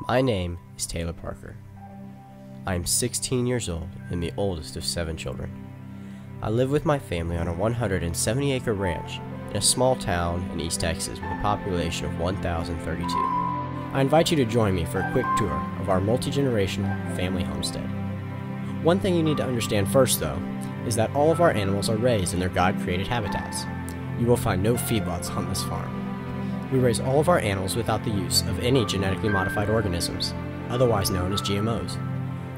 My name is Taylor Parker. I am 16 years old and the oldest of 7 children. I live with my family on a 170-acre ranch in a small town in East Texas with a population of 1,032. I invite you to join me for a quick tour of our multi-generational family homestead. One thing you need to understand first, though, is that all of our animals are raised in their God-created habitats. You will find no feedlots on this farm. We raise all of our animals without the use of any genetically modified organisms, otherwise known as GMOs.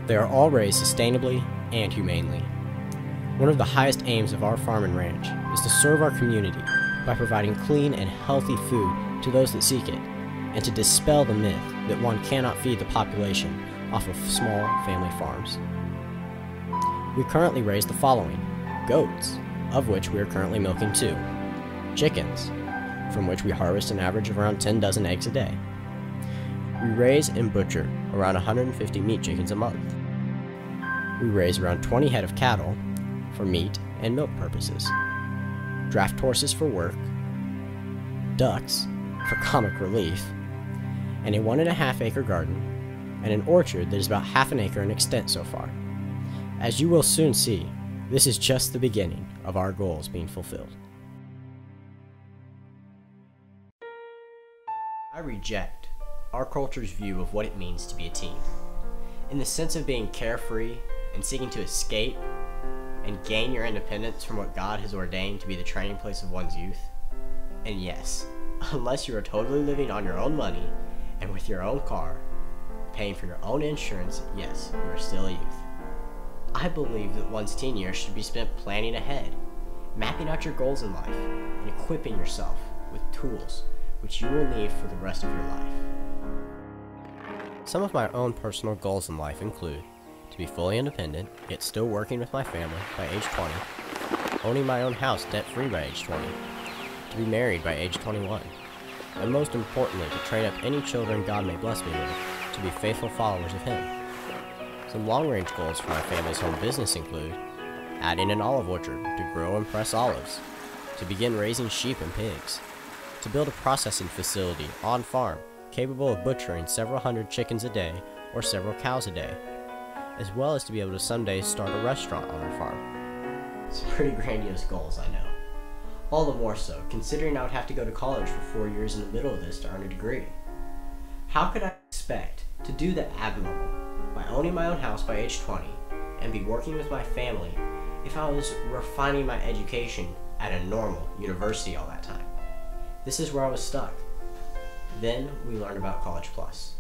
They are all raised sustainably and humanely. One of the highest aims of our farm and ranch is to serve our community by providing clean and healthy food to those that seek it, and to dispel the myth that one cannot feed the population off of small family farms. We currently raise the following: goats, of which we are currently milking 2, chickens, from which we harvest an average of around 10 dozen eggs a day. We raise and butcher around 150 meat chickens a month. We raise around 20 head of cattle for meat and milk purposes, draft horses for work, ducks for comic relief, and a 1.5-acre garden, and an orchard that is about half an acre in extent so far. As you will soon see, this is just the beginning of our goals being fulfilled. I reject our culture's view of what it means to be a teen, in the sense of being carefree and seeking to escape and gain your independence from what God has ordained to be the training place of one's youth. And yes, unless you are totally living on your own money and with your own car, paying for your own insurance, yes, you are still a youth. I believe that one's teen years should be spent planning ahead, mapping out your goals in life, and equipping yourself with tools which you will need for the rest of your life. Some of my own personal goals in life include to be fully independent, yet still working with my family by age 20, owning my own house debt-free by age 20, to be married by age 21, and most importantly, to train up any children God may bless me with to be faithful followers of Him. Some long-range goals for my family's home business include adding an olive orchard to grow and press olives, to begin raising sheep and pigs, to build a processing facility on farm capable of butchering several hundred chickens a day or several cows a day, as well as to be able to someday start a restaurant on our farm. It's pretty grandiose goals, I know. All the more so, considering I would have to go to college for 4 years in the middle of this to earn a degree. How could I expect to do the abnormal by owning my own house by age 20 and be working with my family if I was refining my education at a normal university all that time? This is where I was stuck. Then we learned about CollegePlus.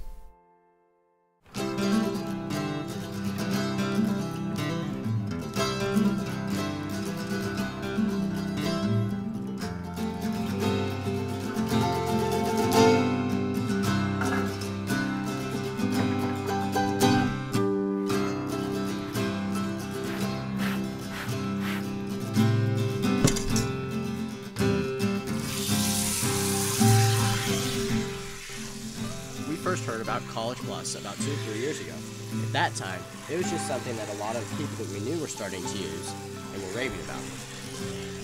First heard about CollegePlus about 2 or 3 years ago. At that time, it was just something that a lot of people that we knew were starting to use and were raving about.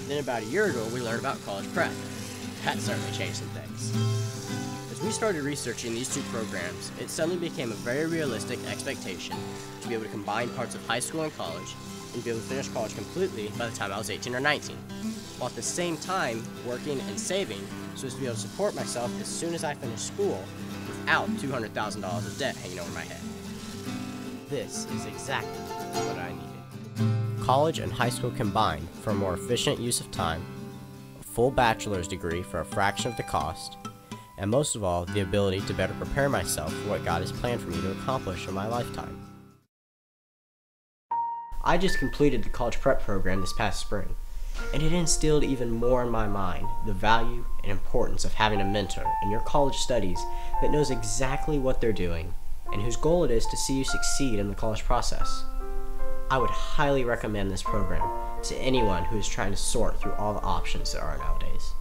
Then about a year ago, we learned about College Prep. That certainly changed some things. As we started researching these 2 programs, it suddenly became a very realistic expectation to be able to combine parts of high school and college and be able to finish college completely by the time I was 18 or 19, while at the same time working and saving so as to be able to support myself as soon as I finished school without $200,000 of debt hanging over my head. This is exactly what I needed. College and high school combined for a more efficient use of time, a full bachelor's degree for a fraction of the cost, and most of all, the ability to better prepare myself for what God has planned for me to accomplish in my lifetime. I just completed the College Prep program this past spring, and it instilled even more in my mind the value and importance of having a mentor in your college studies that knows exactly what they're doing and whose goal it is to see you succeed in the college process. I would highly recommend this program to anyone who is trying to sort through all the options there are nowadays.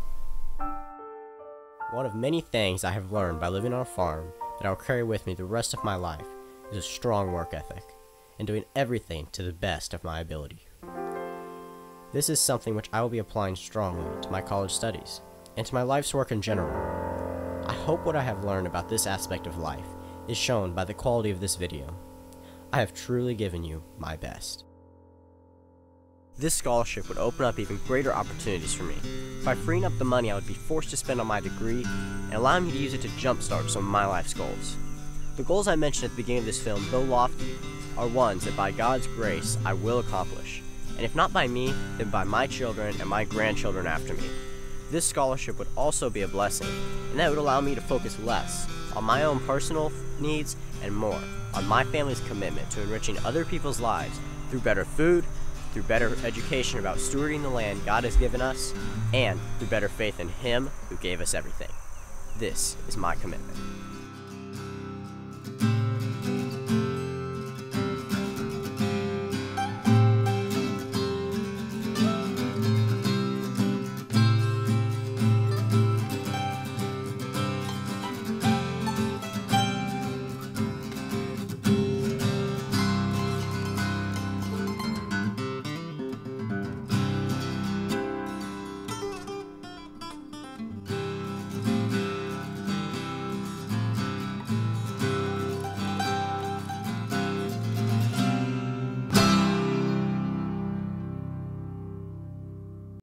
One of many things I have learned by living on a farm that I will carry with me the rest of my life is a strong work ethic and doing everything to the best of my ability. This is something which I will be applying strongly to my college studies and to my life's work in general. I hope what I have learned about this aspect of life is shown by the quality of this video. I have truly given you my best. This scholarship would open up even greater opportunities for me by freeing up the money I would be forced to spend on my degree and allowing me to use it to jumpstart some of my life's goals. The goals I mentioned at the beginning of this film, though lofty, are ones that by God's grace I will accomplish, and if not by me, then by my children and my grandchildren after me. This scholarship would also be a blessing, and that would allow me to focus less on my own personal needs and more on my family's commitment to enriching other people's lives through better food, through better education about stewarding the land God has given us, and through better faith in Him who gave us everything. This is my commitment.